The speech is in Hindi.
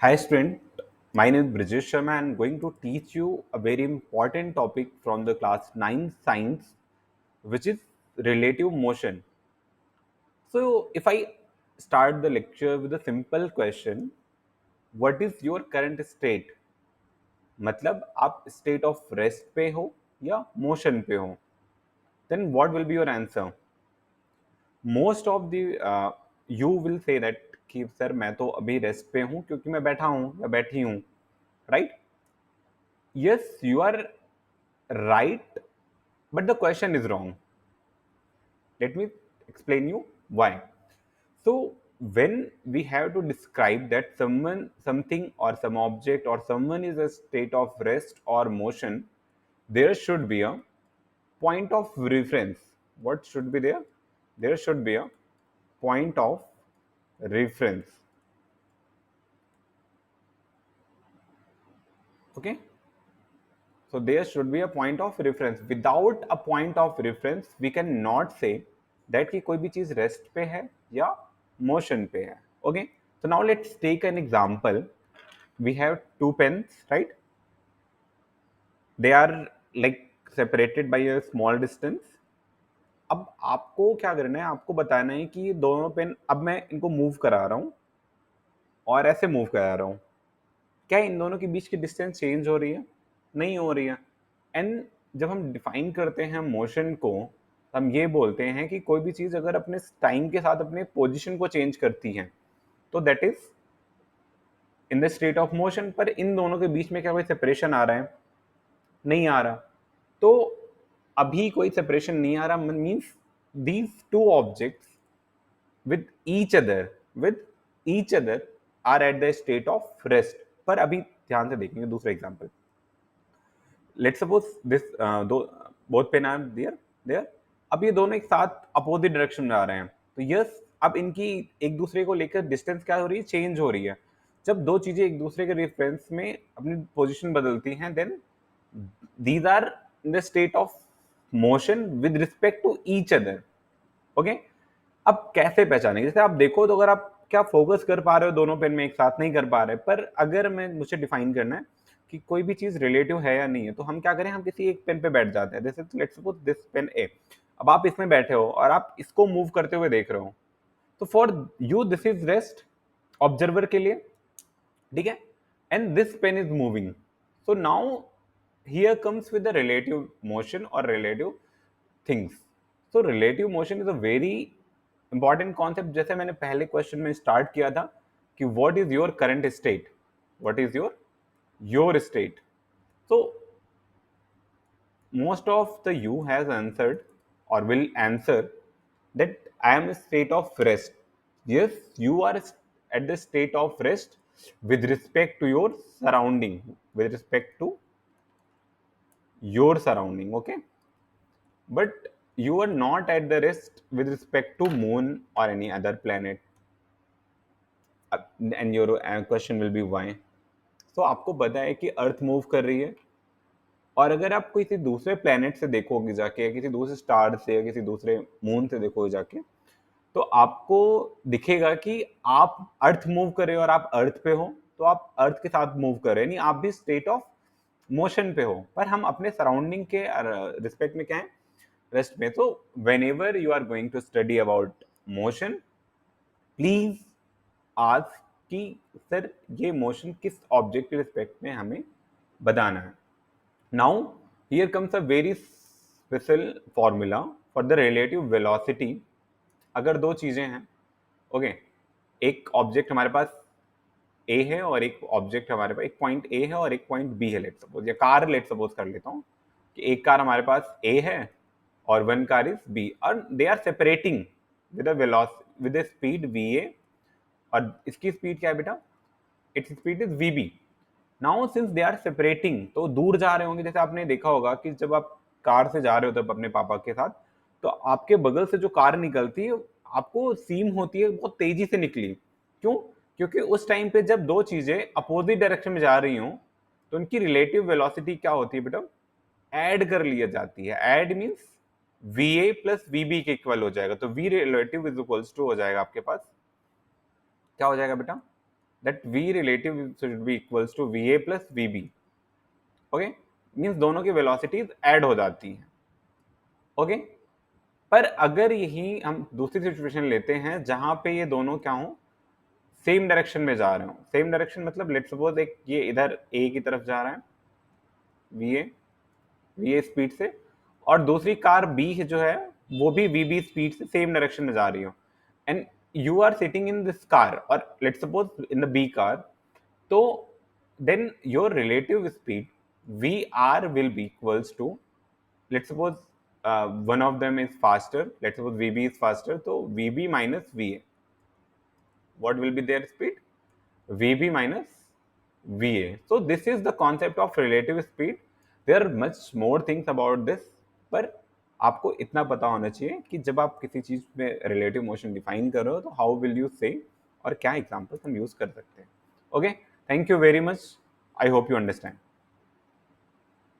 Hi student, my name is Brijesh Sharma and I am going to teach you a very important topic from the class 9 science which is relative motion. So if I start the lecture with a simple question, what is your current state? मतलब आप state of rest पे हो या motion पे हो? Then what will be your answer? Most of the you will say that कि सर मैं तो अभी रेस्ट पे हूँ क्योंकि मैं बैठा हूँ या बैठी हूँ, right? Yes, you are right, but the question is wrong. Let me explain you why. So when we have to describe that someone, something or some object or someone is a state of rest or motion, there should be a point of reference. What should be there? There should be a point of reference. Okay. So there should be a point of reference. Without a point of reference, we cannot say that कि कोई भी चीज रेस्ट पे है या मोशन पे है. Okay. So now let's take an example. We have two pens, right? They are like separated by a small distance. अब आपको क्या करना है, आपको बताना है कि ये दोनों पेन अब मैं इनको मूव करा रहा हूँ और ऐसे मूव करा रहा हूँ. क्या इन दोनों के बीच की डिस्टेंस चेंज हो रही है? नहीं हो रही है. एंड जब हम डिफाइन करते हैं मोशन को, हम ये बोलते हैं कि कोई भी चीज अगर अपने टाइम के साथ अपने पोजीशन को चेंज करती है तो that is in the state of motion. पर इन दोनों के बीच में क्या कोई सेपरेशन आ रहा है? नहीं आ रहा. तो अभी कोई सेपरेशन नहीं आ रहा means these two objects with each other with each other are at the state of rest. पर अभी ध्यान से देखेंगे दूसरा एग्जांपल. लेट्स सपोज दिस दो बोथ पेन आर देयर. अब ये दोनों एक साथ अपोजिट डायरेक्शन में आ रहे हैं तो यस, अब इनकी एक दूसरे को लेकर डिस्टेंस क्या हो रही है? चेंज हो रही है. जब दो चीजें एक दूसरे के रेफरेंस में अपनी पोजीशन बदलती हैं then these are in the state of motion with respect to each other. Okay. अब कैसे पहचानेंगे? जैसे आप देखो तो अगर आप क्या फोकस कर पा रहे हो दोनों पेन में एक साथ? नहीं कर पा रहे. पर अगर मैं मुझे डिफाइन करना है कि कोई भी चीज रिलेटिव है या नहीं है तो हम क्या करें, हम किसी एक पेन पे बैठ जाते हैं. जैसे लेट्स सपोज दिस पेन ए. अब आप इसमें बैठे हो और आप इसको मूव करते हुए देख रहे हो तो for you this is rest observer के लिए, ठीक है. And this pen is moving. So now here comes with the relative motion और relative things. So relative motion is a very important concept. जैसे मैंने पहले क्वेश्चन में स्टार्ट किया था कि what is your current state, what is your state. So most of the you has answered or will answer that I am a state of rest. Yes, you are at the state of rest with respect to your surrounding, with respect to your surrounding. Okay. But you are not at the rest with respect to moon or any other planet. And your question will be why. So आपको पता है कि अर्थ मूव कर रही है और अगर आप किसी दूसरे प्लेनेट से देखोगे जाके या किसी दूसरे स्टार से या किसी दूसरे मून से देखोगे जाके तो आपको दिखेगा कि आप अर्थ मूव कर रहे हो और आप अर्थ पे हो तो आप अर्थ के साथ मूव कर रहे हैं, नहीं आप भी स्टेट ऑफ मोशन पे हो. पर हम अपने सराउंडिंग के रिस्पेक्ट में क्या है? रेस्ट में. तो whenever you are going to study about motion, please आज कि सर ये मोशन किस ऑब्जेक्ट के रिस्पेक्ट में हमें बताना है. Now here comes a very special formula for the relative velocity. अगर दो चीजें हैं, ओके, एक ऑब्जेक्ट हमारे पास ए है और एक ऑब्जेक्ट हमारे पास, एक पॉइंट ए है और एक पॉइंट बी है. लेट सपोज या कार लेट सपोज कर लेता हूँ कि एक कार हमारे पास ए है और वन कार इज बी और they are separating with with speed V A. और इसकी स्पीड क्या है बेटा? Its speed is V B. Now since they are separating तो दूर जा रहे होंगे. जैसे आपने देखा होगा कि जब आप कार से जा रहे हो तब अपने पापा के साथ तो आपके बगल से जो कार निकलती है आपको सीम होती है बहुत तेजी से निकली. क्यों? क्योंकि उस टाइम पे जब दो चीजें अपोजिट डायरेक्शन में जा रही हों तो उनकी रिलेटिव वेलोसिटी क्या होती है बेटा? ऐड कर लिया जाती है. Add means V A plus V B के इक्वल हो जाएगा. तो V relative is equals to हो जाएगा आपके पास क्या हो जाएगा बेटा? that v relative should be equals to va plus vb. Okay, means दोनों की वेलोसिटीज ऐड हो जाती हैं. ओके, पर अगर यही हम दूसरी सिचुएशन लेते हैं जहां पे ये दोनों क्या हो, सेम डायरेक्शन में जा रहे हो. सेम डायरेक्शन मतलब लेट्स सपोज एक ये इधर ए की तरफ जा रहा है वीए स्पीड से, और दूसरी कार बी जो है वो भी वीबी स्पीड से सेम डायरेक्शन में जा रही हो, and you are sitting in this car और let's suppose in the B car. तो then your relative speed vr will be equals to, let's suppose one of them is faster, let's suppose vb is faster, so vb minus va, what will be their speed? vb minus va. So this is the concept of relative speed. There are much more things about this, पर आपको इतना पता होना चाहिए कि जब आप किसी चीज में रिलेटिव मोशन डिफाइन कर रहे हो तो हाउ विल यू से, और क्या एग्जांपल्स हम यूज कर सकते हैं. Okay, thank you very much. I hope you understand.